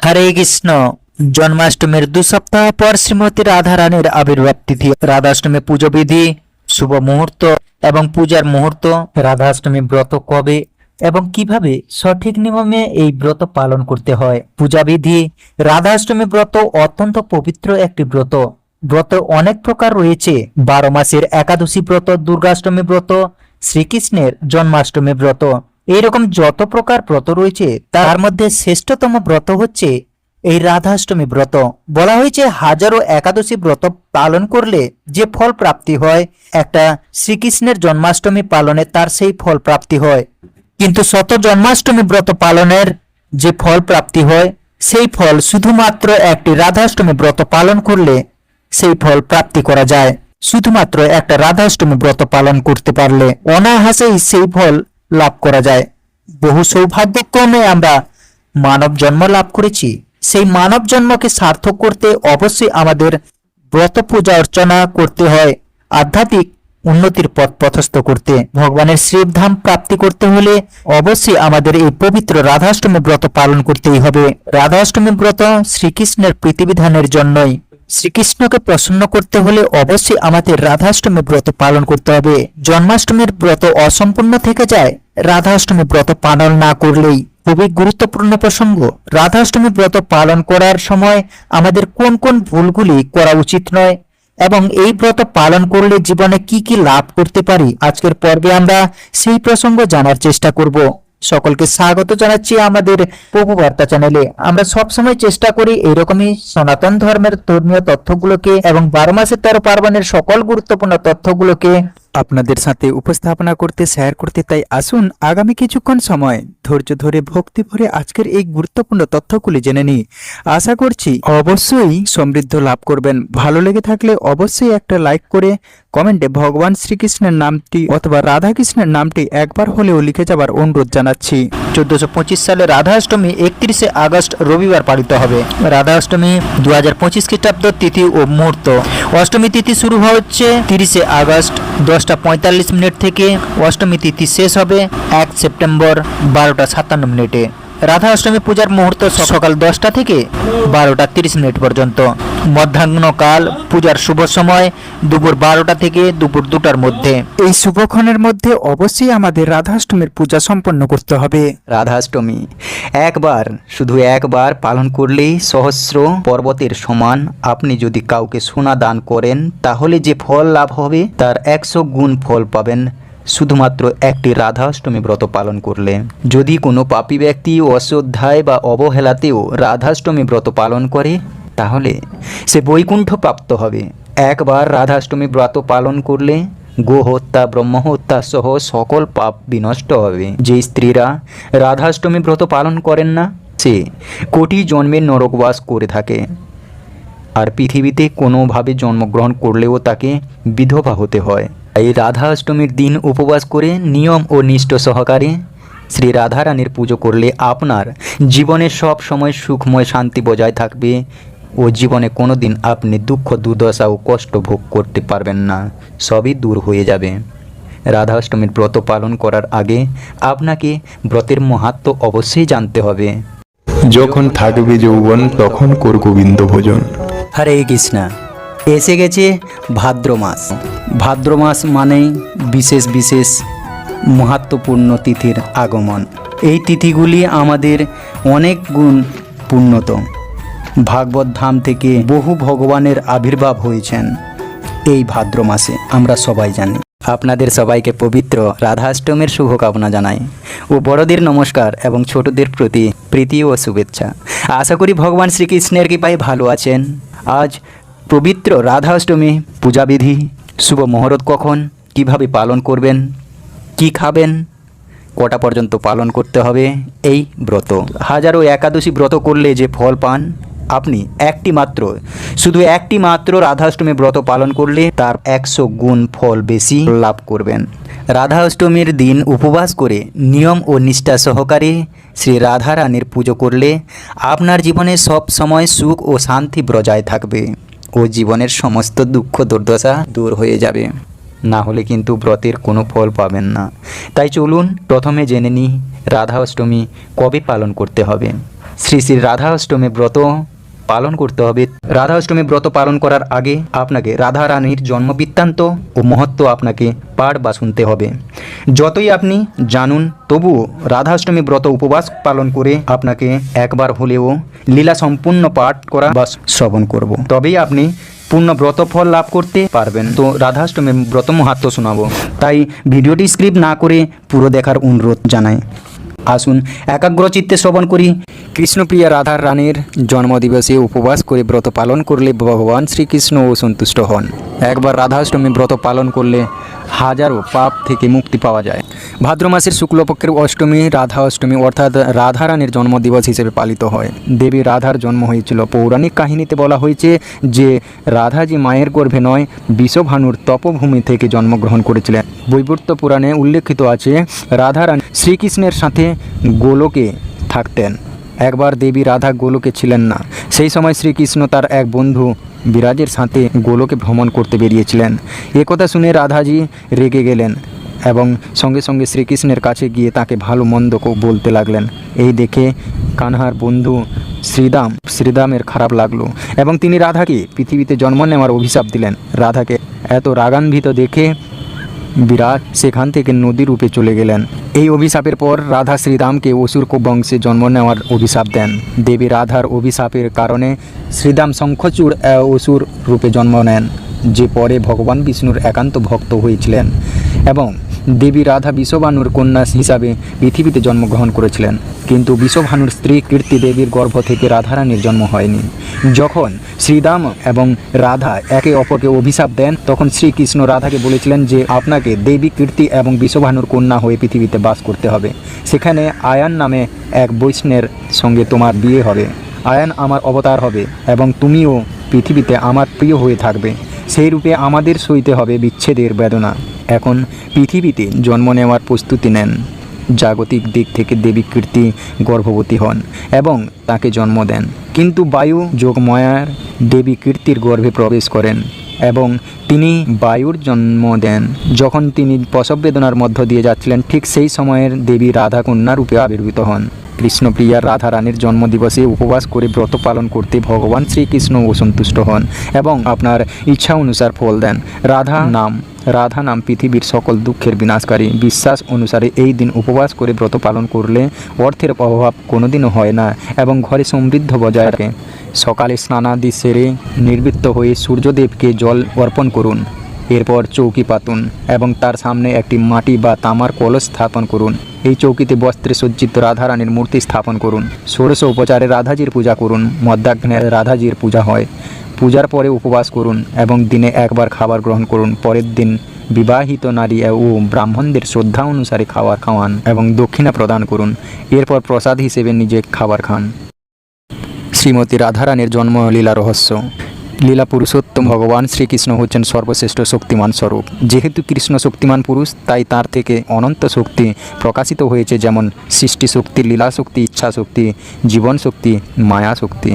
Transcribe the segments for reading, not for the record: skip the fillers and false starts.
হরে কৃষ্ণ। জন্মাষ্টমীর 2 সপ্তাহ পর শ্রীমতী রাধারানীর আবির্ভাব তিথি। রাধাষ্টমী পুজো বিধি, শুভ মুহূর্ত এবং পূজার মুহূর্ত। রাধাষ্টমী ব্রত কবে এবং কিভাবে সঠিক নিয়মে এই ব্রত পালন করতে হয়। পূজা বিধি। রাধাষ্টমী ব্রত অত্যন্ত পবিত্র একটি ব্রত। ব্রত অনেক প্রকার রয়েছে। 12 মাসের একাদশী ব্রত, দুর্গাষ্টমী ব্রত, শ্রীকৃষ্ণের জন্মাষ্টমী ব্রত, এইরকম যত প্রকার ব্রত রয়েছে তার মধ্যে শ্রেষ্ঠতম ব্রত হচ্ছে এই রাধাষ্টমী ব্রত। বলা হয়েছে হাজারো একাদশী ব্রত পালন করলে যে ফল প্রাপ্তি হয়, একটা শ্রীকৃষ্ণের জন্মাষ্টমী পালনে তার সেই ফল প্রাপ্তি হয়। কিন্তু শত জন্মাষ্টমী ব্রত পালনের যে ফল প্রাপ্তি হয়, সেই ফল শুধুমাত্র একটি রাধাষ্টমী ব্রত পালন করলে সেই ফল প্রাপ্তি করা যায়। শুধুমাত্র একটা রাধাষ্টমী ব্রত পালন করতে পারলে অনায়াসেই সেই ফল লাভ করা যায়। বহু সৌভাগ্যক্রমে আমরা মানব জন্ম লাভ করেছি। সেই মানব জন্মকে সার্থক করতে অবশ্যই আমাদের ব্রত পূজা অর্চনা করতে হয়। আধ্যাত্মিক উন্নতির পথ প্রশস্ত করতে, ভগবানের শ্রীধাম প্রাপ্তি করতে হলে অবশ্যই আমাদের এই পবিত্র রাধাষ্টমী ব্রত পালন করতেই হবে। রাধাষ্টমী ব্রত শ্রীকৃষ্ণের প্রীতিবিধানের জন্যই। শ্রীকৃষ্ণকে প্রসন্ন করতে হলে অবশ্যই আমাদের রাধাষ্টমী ব্রত পালন করতে হবে। জন্মাষ্টমীর ব্রত অসম্পূর্ণ থেকে যায় রাধাষ্টমী ব্রত পালন না করলেই। খুবই গুরুত্বপূর্ণ প্রসঙ্গ। রাধাষ্টমী ব্রত পালন করার সময় আমাদের কোন কোন ভুলগুলি করা উচিত নয় এবং এই ব্রত পালন করলে জীবনে কি কি লাভ করতে পারি, আজকের পর্বে আমরা সেই প্রসঙ্গ জানার চেষ্টা করব। সকলকে স্বাগত জানাচ্ছি আমাদের প্রভু বার্তা চ্যানেলে। আমরা সবসময় চেষ্টা করি এইরকমই সনাতন ধর্মের ধর্মীয় তথ্যগুলোকে এবং 12 মাসের 13 পার্বণের সকল গুরুত্বপূর্ণ তথ্যগুলোকে আপনাদের সাথে উপস্থাপনা করতে, শেয়ার করতে। তাই আসুন আগামী কিছুক্ষণ সময় ধৈর্য ধরে ভক্তি ভরে আজকের এই গুরুত্বপূর্ণ তথ্যগুলি জেনে নিই। আশা করছি অবশ্যই সমৃদ্ধ লাভ করবেন। ভালো লেগে থাকলে অবশ্যই একটা লাইক করে কমেন্টে ভগবান শ্রীকৃষ্ণের নামটি অথবা রাধাকৃষ্ণের নামটি একবার হলেও লিখে যাবার অনুরোধ জানাচ্ছি। 1425 সালে রাধাষ্টমী 31শে আগস্ট রবিবার পালিত হবে। রাধাষ্টমী 2025 খ্রিস্টাব্দ তিথি ও মুহূর্ত। অষ্টমী তিথি শুরু হচ্ছে 30শে আগস্ট 10:45 থেকে। অষ্টমী তিথি শেষ হবে 1 সেপ্টেম্বর 12:57 রাধা অষ্টমী পূজার মুহূর্ত সকাল 10টা থেকে 12:30 পর্যন্ত। মধ্যাহ্নকাল। পূজার শুভ সময় দুপুর 12টা থেকে দুপুর 2টার মধ্যে। এই শুভক্ষণের মধ্যে অবশ্যই আমাদের রাধাষ্টমীর পূজা সম্পন্ন করতে হবে। রাধাষ্টমী একবার, শুধু একবার পালন করলেই সহস্র পর্বতের সমান। আপনি যদি কাউকে সোনা দান করেন তাহলে যে ফল লাভ হবে তার 100 গুণ ফল পাবেন শুধুমাত্র একটি রাধাষ্টমী ব্রত পালন করলে। যদি কোনো পাপী ব্যক্তি অশ্রদ্ধায় বা অবহেলাতেও রাধাষ্টমী ব্রত পালন করে তাহলে সে বৈকুণ্ঠ প্রাপ্ত হবে। একবার রাধাষ্টমী ব্রত পালন করলে গোহত্যা, ব্রহ্মহত্যা সহ সকল পাপ বিনষ্ট হবে। যে স্ত্রীরা রাধাষ্টমী ব্রত পালন করেন না সে কোটি জন্মের নরকবাস করে থাকে, আর পৃথিবীতে কোনোভাবে জন্মগ্রহণ করলেও তাকে বিধবা হতে হয়। এই রাধা অষ্টমীর দিন উপবাস করে নিয়ম ও নিষ্ঠ সহকারে শ্রী রাধারানীর পুজো করলে আপনার জীবনে সব সময় সুখময় শান্তি বজায় থাকবে ও জীবনে কোনো দিন আপনি দুঃখ, দুর্দশা ও কষ্ট ভোগ করতে পারবেন না, সবই দূর হয়ে যাবে। রাধা অষ্টমীর ব্রত পালন করার আগে আপনাকে ব্রতের মাহাত্ম্য অবশ্যই জানতে হবে। যখন থাকবে যৌবন তখন কর গোবিন্দ ভোজন। হরে কৃষ্ণ। এসে গেছে ভাদ্র মাস। ভাদ্র মাস মানেই বিশেষ বিশেষ মহত্বপূর্ণ তিথির আগমন। এই তিথিগুলি আমাদের অনেক গুণ পূর্ণত। ভাগবত ধাম থেকে বহু ভগবানের আবির্ভাব হয়েছেন এই ভাদ্র মাসে, আমরা সবাই জানি। আপনাদের সবাইকে পবিত্র রাধাষ্টমীর শুভকামনা জানাই ও বড়দের নমস্কার এবং ছোটদের প্রতি প্রীতি ও শুভেচ্ছা। আশা করি ভগবান শ্রীকৃষ্ণের কৃপায় ভালো আছেন। আজ পবিত্র রাধা অষ্টমী পূজাবিধি, শুভ মুহূর্ত কখন, কিভাবে পালন করবেন, কি খাবেন, কটা পর্যন্ত পালন করতে হবে এই ব্রত। হাজারো একাদশী ব্রত করলে যে ফল পান, আপনি শুধু একটি মাত্র রাধাষ্টমী ব্রত পালন করলে তার 100 গুণ ফল বেশি লাভ করবেন। রাধা অষ্টমীর দিন উপবাস করে নিয়ম ও নিষ্ঠা সহকারে শ্রী রাধারানীর পুজো করলে আপনার জীবনে সব সময় সুখ ও শান্তি বজায় থাকবে ও জীবনের সমস্ত দুঃখ দুর্দশা দূর হয়ে যাবে। না হলে কিন্তু ব্রতের কোনো ফল পাবেন না। তাই চলুন প্রথমে জেনে নিই রাধা অষ্টমী কবে পালন করতে হবে। শ্রী শ্রী রাধা অষ্টমী ব্রত পালন করতে হবে। রাধা অষ্টমী ব্রত পালন করার আগে আপনাকে রাধা রানীর জন্ম বৃত্তান্ত ও মহত্ব আপনাকে পাঠ বা শুনতে হবে। যতই আপনি জানুন তবুও রাধা অষ্টমী ব্রত উপবাস পালন করে আপনাকে একবার হলেও লীলা সম্পূর্ণ পাঠ করা বা শ্রবণ করব, তবেই আপনি পূর্ণ ব্রত ফল লাভ করতে পারবেন। তো রাধাষ্টমী ব্রত মাহাত্ম্য শোনাবো, তাই ভিডিওটি স্ক্রিপ্ট না করে পুরো দেখার অনুরোধ জানাই। আসুন একাগ্র চিত্তে শ্রবণ করি। কৃষ্ণপ্রিয়া রাধা রানীর জন্মদিবসে উপবাস করে ব্রত পালন করলে ভগবান শ্রীকৃষ্ণও সন্তুষ্ট হন। একবার রাধাষ্টমী ব্রত পালন করলে হাজারো পাপ থেকে মুক্তি পাওয়া যায়। ভাদ্র মাসের শুক্লপক্ষের অষ্টমী রাধা অষ্টমী অর্থাৎ রাধা রানীর জন্মদিবস হিসেবে পালিত হয়। দেবী রাধার জন্ম হয়েছিল। পৌরাণিক কাহিনীতে বলা হয়েছে যে রাধাজি মায়ের গর্ভে নয় বিষভানুর তপভূমি থেকে জন্মগ্রহণ করেছিলেন। বৈবর্ত পুরাণে উল্লেখিত আছে রাধা রানী শ্রীকৃষ্ণের সাথে গোলকে থাকতেন। একবার দেবী রাধা গোলকে ছিলেন না। সেই সময় শ্রীকৃষ্ণ তার এক বন্ধু বিরাজের সাথে গোলকে ভ্রমণ করতে বেরিয়েছিলেন। একথা শুনে রাধাজি রেগে গেলেন এবং সঙ্গে সঙ্গে শ্রীকৃষ্ণের কাছে গিয়ে তাকে ভালো মন্দ বলতে লাগলেন। এই দেখে কানহার বন্ধু শ্রীদামের খারাপ লাগলো এবং তিনি রাধাকে পৃথিবীতে জন্ম নেওয়ার অভিশাপ দিলেন। রাধাকে এত রাগান্বিত দেখে বিরাট সেখান থেকে নদী রূপে চলে গেলেন। এই অভিশাপের পর রাধা শ্রীরামকে অসুর বংশে জন্ম নেওয়ার অভিশাপ দেন। দেবী রাধার অভিশাপের কারণে শ্রীরাম শঙ্খচূড় অসুর রূপে জন্ম নেন, যে পরে ভগবান বিষ্ণুর একান্ত ভক্ত হয়েছিলেন এবং দেবী রাধা বিষভানুর কন্যা হিসাবে পৃথিবীতে জন্মগ্রহণ করেছিলেন। কিন্তু বিষভানুর স্ত্রী কীর্তি দেবীর গর্ভ থেকে রাধারানীর জন্ম হয়নি। যখন শ্রীরাম এবং রাধা একে অপরকে অভিশাপ দেন তখন শ্রীকৃষ্ণ রাধাকে বলেছিলেন যে আপনাকে দেবী কীর্তি এবং বিষভানুর কন্যা হয়ে পৃথিবীতে বাস করতে হবে। সেখানে আয়ান নামে এক বৈষ্ণের সঙ্গে তোমার বিয়ে হবে। আয়ান আমার অবতার হবে এবং তুমিও পৃথিবীতে আমার প্রিয় হয়ে থাকবে। সেই রূপে আমাদের সইতে হবে বিচ্ছেদের বেদনা। এখন পৃথিবীতে জন্ম নেওয়ার প্রস্তুতি নেন। জাগতিক দিক থেকে দেবী কীর্তি গর্ভবতী হন এবং তাকে জন্ম দেন। কিন্তু বায়ু যোগমায়ার দেবী কীর্তির গর্ভে প্রবেশ করেন এবং তিনি বায়ুর জন্ম দেন। যখন তিনি প্রসব বেদনার মধ্য দিয়ে যাচ্ছিলেন ঠিক সেই সময়ের দেবী রাধা কন্যা রূপে আবির্ভূত হন। কৃষ্ণপ্রিয়া রাধা রানীর জন্মদিবসে উপবাস করে ব্রত পালন করতে ভগবান শ্রীকৃষ্ণ সন্তুষ্ট হন এবং আপনার ইচ্ছা অনুসার ফল দেন। রাধা নাম পৃথিবীর সকল দুঃখের বিনাশকারী। বিশ্বাস অনুসারে এই দিন উপবাস করে ব্রত পালন করলে অর্থের অভাব কোনোদিনও হয় না এবং ঘরে সমৃদ্ধ বজায় রাখে। সকালে স্নানাদি সেরে নির্বৃত্ত হয়ে সূর্যদেবকে জল অর্পণ করুন। এরপর চৌকি পাতুন এবং তার সামনে একটি মাটি বা তামার কলস স্থাপন করুন। এই চৌকিতে বস্ত্রে সজ্জিত রাধারানীর মূর্তি স্থাপন করুন। ষোড়শ উপচারে রাধাজির পূজা করুন। মধ্যাহ্নে রাধাজির পূজা হয়। পূজার পরে উপবাস করুন এবং দিনে একবার খাবার গ্রহণ করুন। পরের দিন বিবাহিত নারী ও ব্রাহ্মণদের শ্রদ্ধা অনুসারে খাবার খাওয়ান এবং দক্ষিণা প্রদান করুন। এরপর প্রসাদ হিসেবে নিজে খাবার খান। শ্রীমতী রাধারানীর জন্ম লীলা রহস্য। লীলা পুরুষোত্তম ভগবান শ্রীকৃষ্ণ হচ্ছেন সর্বশ্রেষ্ঠ শক্তিমান স্বরূপ। যেহেতু কৃষ্ণ শক্তিমান পুরুষ তাই তার থেকে অনন্ত শক্তি প্রকাশিত হয়েছে, যেমন সৃষ্টি শক্তি, লীলা শক্তি, ইচ্ছা শক্তি, জীবন শক্তি, মায়া শক্তি,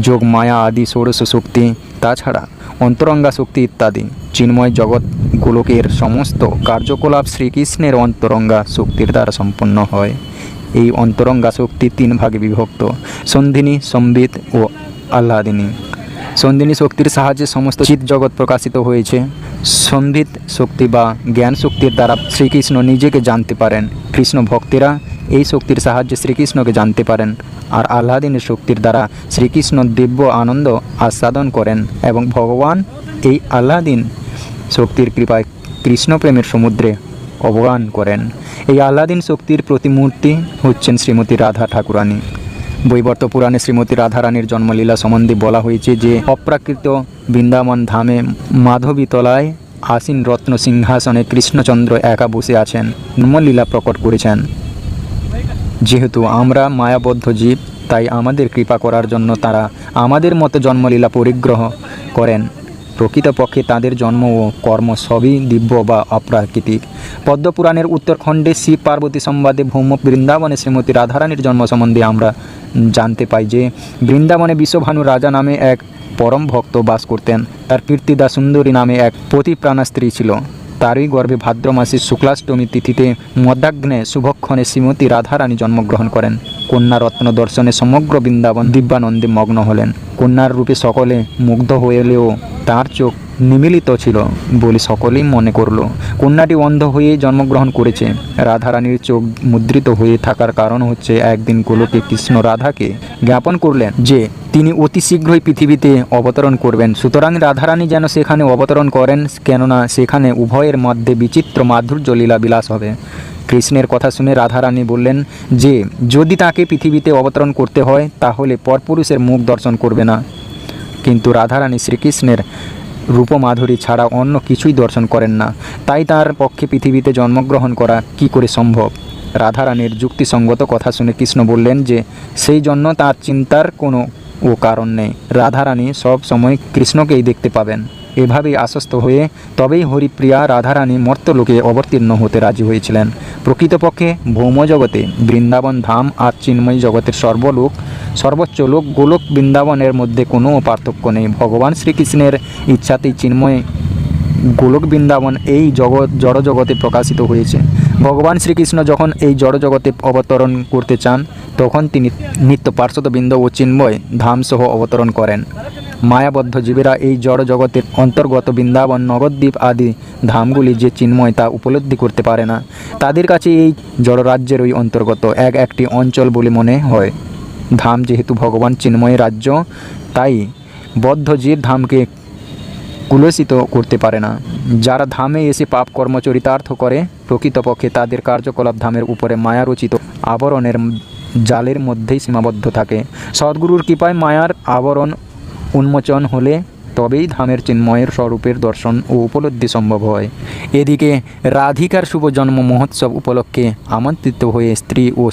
যোগ মায়া আদি ষোড়শ শক্তি, তাছাড়া অন্তরঙ্গা শক্তি ইত্যাদি। চিন্ময় জগৎ গোলকের সমস্ত কার্যকলাপ শ্রীকৃষ্ণের অন্তরঙ্গা শক্তির দ্বারা সম্পন্ন হয়। এই অন্তরঙ্গা শক্তি তিন ভাগে বিভক্ত: সন্ধিনী, সম্বিত ও আহ্লাদিনী। সন্ধিনী শক্তির সাহায্যে সমস্ত চিৎ জগৎ প্রকাশিত হয়েছে। সম্বিত শক্তি বা জ্ঞান শক্তির দ্বারা শ্রীকৃষ্ণ নিজেকে জানতে পারেন। কৃষ্ণ ভক্তেরা এই শক্তির সাহায্যে শ্রীকৃষ্ণকে জানতে পারেন। আর আহ্লাদিনী শক্তির দ্বারা শ্রীকৃষ্ণ দিব্য আনন্দ আস্বাদন করেন এবং ভগবান এই আহ্লাদিন শক্তির কৃপায় কৃষ্ণ প্রেমের সমুদ্রে অবগান করেন। এই আহ্লাদিন শক্তির প্রতিমূর্তি হচ্ছেন শ্রীমতী রাধা ঠাকুরানী। বৈবর্ত পুরাণে শ্রীমতী রাধারানীর জন্মলীলা সম্বন্ধে বলা হয়েছে যে অপ্রাকৃত বৃন্দাবন ধামে মাধবীতলায় আসীন রত্ন সিংহাসনে কৃষ্ণচন্দ্র একা বসে আছেন, জন্মলীলা প্রকট করেছেন। যেহেতু আমরা মায়াবদ্ধ জীব তাই আমাদের কৃপা করার জন্য তারা আমাদের মতো জন্মলীলা পরিগ্রহ করেন। প্রকৃতপক্ষে তাদের জন্ম ও কর্ম সবই দিব্য বা অপ্রাকৃতিক। পদ্মপুরাণের উত্তরখণ্ডে শিব পার্বতী সংবাদে ভৌম বৃন্দাবনে শ্রীমতী রাধারানীর জন্ম সম্বন্ধে আমরা জানতে পাই যে বৃন্দাবনে বিষভানু রাজা নামে এক পরম ভক্ত বাস করতেন। তার কীর্তিদা সুন্দরী নামে এক পতিপ্রাণা স্ত্রী ছিল। তারই গর্ভে ভাদ্র মাসের শুক্লাষ্টমী তিথিতে মধ্যাগ্নে শুভক্ষণে শ্রীমতী রাধারানী জন্মগ্রহণ করেন। কন্যা রত্ন দর্শনে সমগ্র বৃন্দাবন দিব্যানন্দে মগ্ন হলেন। কন্যার রূপে সকলে মুগ্ধ হলেও তার চোখ নিমিলিত ছিল বলে সকলেই মনে করল কন্যাটি অন্ধ হয়ে জন্মগ্রহণ করেছে। রাধারানীর চোখ মুদ্রিত হয়ে থাকার কারণ হচ্ছে একদিন গোলকে কৃষ্ণ রাধাকে জ্ঞাপন করলেন যে তিনি অতি শীঘ্রই পৃথিবীতে অবতরণ করবেন, সুতরাং রাধারানী যেন সেখানে অবতরণ করেন, কেননা সেখানে উভয়ের মধ্যে বিচিত্র মাধুর্য লীলা বিলাস হবে। কৃষ্ণের কথা শুনে রাধারানী বললেন যে যদি তাকে পৃথিবীতে অবতরণ করতে হয় তাহলে পরপুরুষের মুখ দর্শন করবে না। কিন্তু রাধারানী শ্রীকৃষ্ণের রূপমাধুরী ছাড়া অন্য কিছুই দর্শন করেন না, তাই তার পক্ষে পৃথিবীতে জন্মগ্রহণ করা কি করে সম্ভব? রাধারানীর যুক্তিসঙ্গত কথা শুনে কৃষ্ণ বললেন যে সেই জন্য তার চিন্তার কোনো কারণ নেই, রাধারানী সব সময় কৃষ্ণকেই দেখতে পাবেন। এভাবেই আশ্বস্ত হয়ে তবেই হরিপ্রিয়া রাধারানী মর্তলোকে অবতীর্ণ হতে রাজি হয়েছিলেন। প্রকৃতপক্ষে ভৌমজগতে বৃন্দাবন ধাম আর চিন্ময় জগতের সর্বলোক সর্বোচ্চ লোক গোলক বৃন্দাবনের মধ্যে কোনো পার্থক্য নেই। ভগবান শ্রীকৃষ্ণের ইচ্ছাতেই চিন্ময় গোলক বৃন্দাবন এই জড়জগতে প্রকাশিত হয়েছে। ভগবান শ্রীকৃষ্ণ যখন এই জড়জগতে অবতরণ করতে চান তখন তিনি নিত্য পার্শ্বদবৃন্দ ও চিন্ময় ধামসহ অবতরণ করেন। মায়াবদ্ধ জীবেরা এই জড় জগতের অন্তর্গত বৃন্দাবন নগরদ্বীপ আদি ধামগুলি যে চিন্ময় তা উপলব্ধি করতে পারে না। তাদের কাছে এই জড়রাজ্যেরই অন্তর্গত একটি অঞ্চল বলে মনে হয়। ধাম যেহেতু ভগবান চিন্ময় রাজ্য, তাই বদ্ধ জীব ধামকে কুলসিত করতে পারে না। যারা ধামে এসে পাপ কর্ম চরিতার্থ করে প্রকৃতপক্ষে তাদের কার্যকলাপ ধামের উপরে মায়ারচিত আবরণের জালের মধ্যেই সীমাবদ্ধ থাকে। সদ্গুরুর কৃপায় মায়ার আবরণ উন্মোচন হলে তবেই ধামের চিন্ময়ের স্বরূপের দর্শন ও উপলব্ধি সম্ভব হয়। এদিকে রাধিকার শুভ জন্ম মহোৎসব উপলক্ষে আমন্ত্রিত হয়ে স্ত্রী ও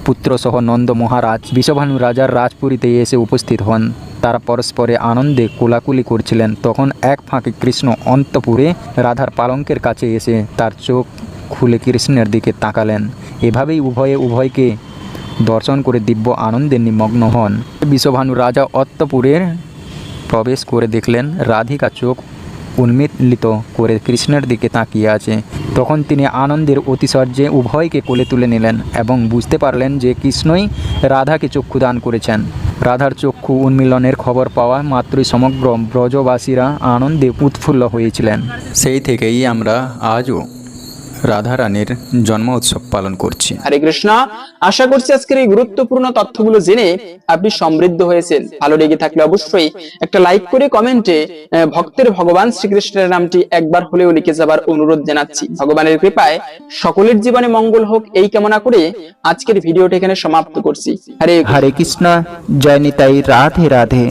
পুত্রসহ নন্দ মহারাজ বিষভানু রাজার রাজপুরীতে এসে উপস্থিত হন। তারা পরস্পরে আনন্দে কোলাকুলি করছিলেন। তখন এক ফাঁকে কৃষ্ণ অন্তপুরে রাধার পালঙ্কের কাছে এসে তার চোখ খুলে কৃষ্ণের দিকে তাকালেন। এভাবেই উভয়কে দর্শন করে দিব্য আনন্দে নিমগ্ন হন। বিষভানু রাজা অন্তপুরের প্রবেশ করে দেখলেন রাধিকা চোখ উন্মিলিত করে কৃষ্ণের দিকে তাকিয়ে আছে। তখন তিনি আনন্দের অতিশয্যে উভয়কে কোলে তুলে নিলেন এবং বুঝতে পারলেন যে কৃষ্ণই রাধাকে চক্ষুদান করেছেন। রাধার চক্ষু উন্মিলনের খবর পাওয়া মাত্রই সমগ্র ব্রজবাসীরা আনন্দে উৎফুল্ল হয়েছিলেন। সেই থেকেই আমরা আজও রাধারানীর জন্ম উৎসব পালন করছি। হরে কৃষ্ণ। আশা করছি আজকের এই গুরুত্বপূর্ণ তথ্যগুলো জেনে আপনি সমৃদ্ধ হয়েছেন। ভালো লেগে থাকলে অবশ্যই একটা লাইক করে কমেন্টে ভক্তের ভগবান শ্রীকৃষ্ণের নামটি একবার হলেও লিখে যাবার অনুরোধ জানাচ্ছি। ভগবানের কৃপায় সকলের জীবনে মঙ্গল হোক এই কামনা করে আজকের ভিডিওটা এখানে সমাপ্ত করছি। হরে হরে কৃষ্ণ, জয় নিতাই, রাধে রাধে।